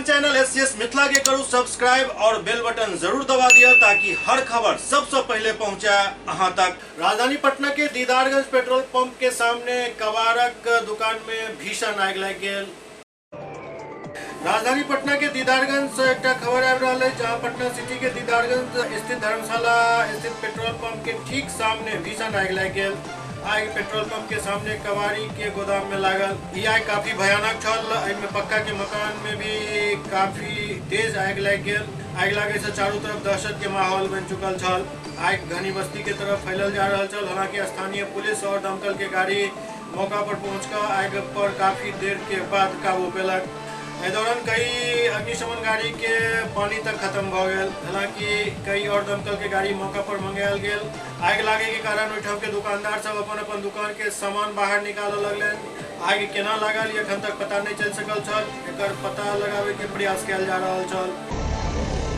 अपन channel SCS Mithila के करू subscribe और बेल बटन जरूर दबा दिया ताकि हर खबर सबसे पहले पहुंचे अहां तक। राजधानी पटना के दीदारगंज पेट्रोल पंप के सामने कबाड़क दुकान में भीषण आग लग गेल। राजधानी पटना के दीदारगंज से एक खबर आ रहा है जहां पटना सिटी के दीदारगंज स्थित धर्मशाला स्थित पेट्रोल पंप के ठीक सामने भीषण आग लग गेल। आग पेट्रोल पंप के सामने कबाड़ी के गोदाम में लागल। ये आग काफी भयानक छल। में पक्का के मकान में भी काफी तेज आग लग गेल। आग लगे से चारों तरफ दहशत के माहौल बन चुकल छल। आग घनी बस्ती के तरफ फैलल जा रहा छल। हालांकि स्थानीय पुलिस और दमकल के गाड़ी मौका पर पहुंचकर आग पर काफी देर के बाद काबू पेलक। इस दौरान कई अग्निशमन गाड़ी के पानी तक खत्म हो गए। हालांकि कई और दमकल के गाड़ी मौका पर मंगायल गेल। आग लागे के कारण ओहिठाम के दुकानदार सब अपन दुकान के सामान बाहर निकाले लगलन। आग केना लागल ये अखन तक पता नहीं चल सकल छल। एकर पता लगावे के प्रयास कयल जा रहल छल।